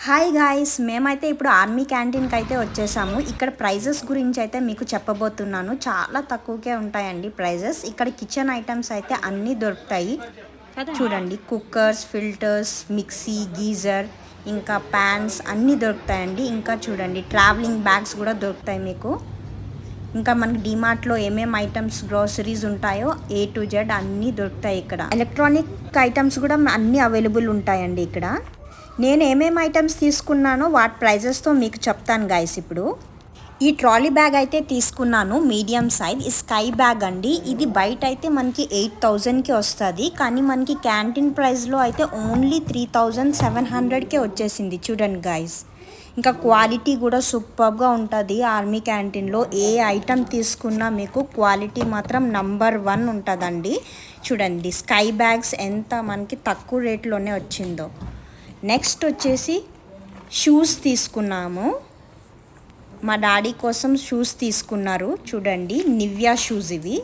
Hi guys, మేమైతే ఇప్పుడు army క్యాంటీన్కి అయితే వచ్చేసాము. ఇక్కడ ప్రైజెస్ గురించి అయితే మీకు చెప్పబోతున్నాను. చాలా తక్కువకే ఉంటాయండి ప్రైజెస్. ఇక్కడ కిచెన్ ఐటమ్స్ అయితే అన్నీ దొరుకుతాయి. చూడండి, కుక్కర్స్, ఫిల్టర్స్, మిక్సీ, గీజర్, ఇంకా ప్యాన్స్ అన్నీ దొరుకుతాయండి. ఇంకా చూడండి, ట్రావెలింగ్ బ్యాగ్స్ కూడా దొరుకుతాయి మీకు. ఇంకా మనకి డిమార్ట్లో ఏమేమి ఐటమ్స్ గ్రోసరీస్ ఉంటాయో A to Z అన్నీ దొరుకుతాయి ఇక్కడ. ఎలక్ట్రానిక్ ఐటమ్స్ కూడా అన్నీ అవైలబుల్ ఉంటాయండి ఇక్కడ. నేను ఏమేమి ఐటమ్స్ తీసుకున్నానో వాటి ప్రైజెస్తో మీకు చెప్తాను గైస్. ఇప్పుడు ఈ ట్రాలీ బ్యాగ్ అయితే తీసుకున్నాను, మీడియం సైజ్. ఈ స్కై బ్యాగ్ అండి. ఇది బయట అయితే మనకి 8,000కి వస్తుంది, కానీ మనకి క్యాంటీన్ ప్రైస్లో అయితే ఓన్లీ 3,700కే వచ్చేసింది. చూడండి గైస్, ఇంకా క్వాలిటీ కూడా సూపర్గా ఉంటుంది ఆర్మీ క్యాంటీన్లో. ఏ ఐటమ్ తీసుకున్నా మీకు క్వాలిటీ మాత్రం నంబర్ 1 ఉంటుందండి. చూడండి, స్కై బ్యాగ్స్ ఎంత మనకి తక్కువ రేట్లోనే వచ్చిందో. నెక్స్ట్ వచ్చేసి షూస్ తీసుకున్నాము. మా డాడీ కోసం షూస్ తీసుకున్నారు. చూడండి, నివ్యా షూస్ ఇవి.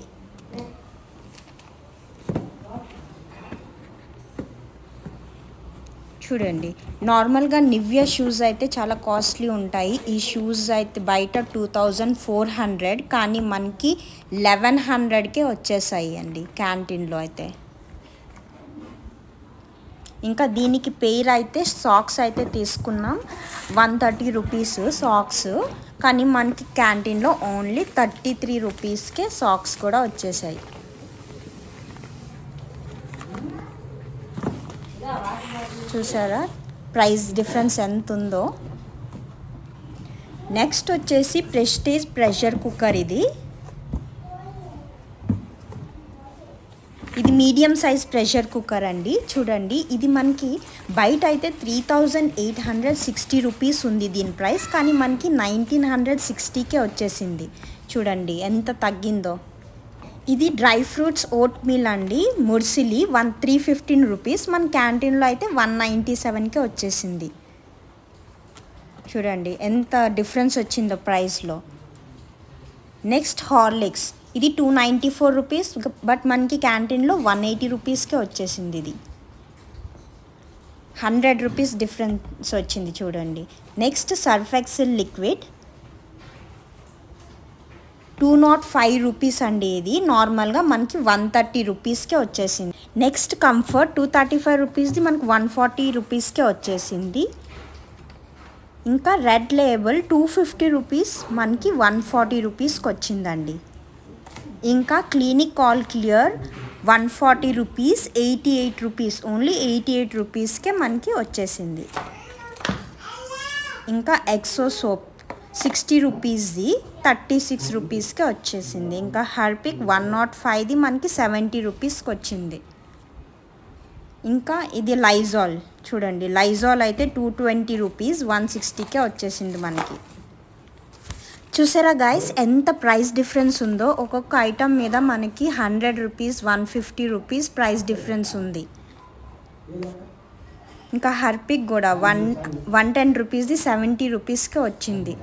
చూడండి, నార్మల్గా నివ్యా షూస్ అయితే చాలా కాస్ట్లీ ఉంటాయి. ఈ షూస్ అయితే బయట 2,400, కానీ మనకి 1,100కే వచ్చేసాయి అండి క్యాంటీన్లో అయితే. ఇంకా దీనికి పేరు అయితే సాక్స్ అయితే తీసుకున్నాం. 130 రూపీస్ సాక్స్, కానీ మనకి క్యాంటీన్లో ఓన్లీ 33 రూపీస్కే సాక్స్ కూడా వచ్చేసాయి. చూసారా ప్రైస్ డిఫరెన్స్ ఎంత ఉందో. నెక్స్ట్ వచ్చేసి ప్రెస్టీజ్ ప్రెషర్ కుక్కర్. ఇది మీడియం సైజ్ ప్రెషర్ కుక్కర్ అండి. చూడండి, ఇది మనకి బయట అయితే 3,860 రూపీస్ ఉంది దీని ప్రైస్, కానీ మనకి 1,960కే వచ్చేసింది. చూడండి ఎంత తగ్గిందో. ఇది డ్రై ఫ్రూట్స్ ఓట్ మీల్ అండి, ముర్సిలి. 315 రూపీస్, మన క్యాంటీన్లో అయితే 197కే వచ్చేసింది. చూడండి ఎంత డిఫరెన్స్ వచ్చిందో ప్రైస్లో. Next Horlicks. ఇది 294 రూపీస్, బట్ మనకి క్యాంటీన్లో 180 రూపీస్కే వచ్చేసింది. ఇది 100 రూపీస్ డిఫరెన్స్ వచ్చింది. చూడండి, next Surf Excel liquid 205 rupees అండి. ఇది నార్మల్గా మనకి 130 రూపీస్కే వచ్చేసింది. నెక్స్ట్ కంఫర్ట్ 235 రూపీస్ది మనకి 140 రూపీస్కే వచ్చేసింది. ఇంకా రెడ్ లేబుల్ 250 రూపీస్ మనకి 140 రూపీస్కి వచ్చిందండి. ఇంకా clinic all clear 140 rupees, 88 rupees, only 88 రూపీస్కే మనకి వచ్చేసింది. ఇంకా ఎక్సో సోప్ 60 రూపీస్ది 36 రూపీస్కే వచ్చేసింది. ఇంకా హర్పిక్ 105ది మనకి 70 రూపీస్కి వచ్చింది. ఇంకా ఇది లైజాల్. చూడండి, లైజాల్ అయితే 220 రూపీస్, 160కే వచ్చేసింది మనకి. చూసారా గైస్ ఎంత ప్రైస్ డిఫరెన్స్ ఉందో. ఒక్కొక్క ఐటమ్ మీద మనకి 100 రూపీస్, 150 రూపీస్ ప్రైస్ డిఫరెన్స్ ఉంది. ఇంకా హర్పిక్ కూడా 110 రూపీస్ది 70 రూపీస్కి వచ్చింది.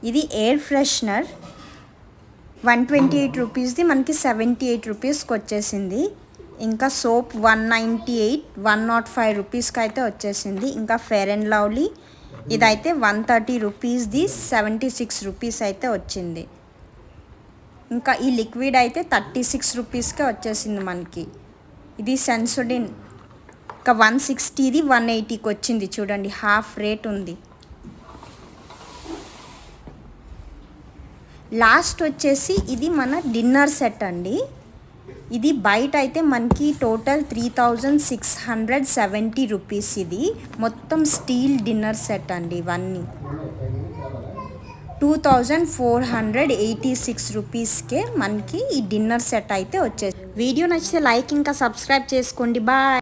ఇది ఎయిర్ ఫ్రెషనర్ 128 రూపీస్ది మనకి 78 రూపీస్కి వచ్చేసింది. ఇంకా సోప్ 198, 105 రూపీస్కి అయితే వచ్చేసింది. ఇంకా ఫెయిర్ అండ్ లవ్లీ ఇదైతే 130 రూపీస్ది 76 రూపీస్ అయితే వచ్చింది. ఇంకా ఈ లిక్విడ్ అయితే 36 రూపీస్కే వచ్చేసింది మనకి. ఇది సెన్సోడిన్ ఇంకా 160ది 180కి వచ్చింది. చూడండి, హాఫ్ రేట్ ఉంది. లాస్ట్ వచ్చేసి ఇది మన డిన్నర్ సెట్ అండి. ఇది బయట అయితే మనకి టోటల్ 3,670 రూపీస్. ఇది మొత్తం స్టీల్ డిన్నర్ సెట్ అండి. ఇవన్నీ 2,486 రూపీస్కే మనకి ఈ డిన్నర్ సెట్ అయితే వచ్చేసి. వీడియో నచ్చితే లైక్ ఇంకా సబ్స్క్రైబ్ చేసుకోండి. బాయ్.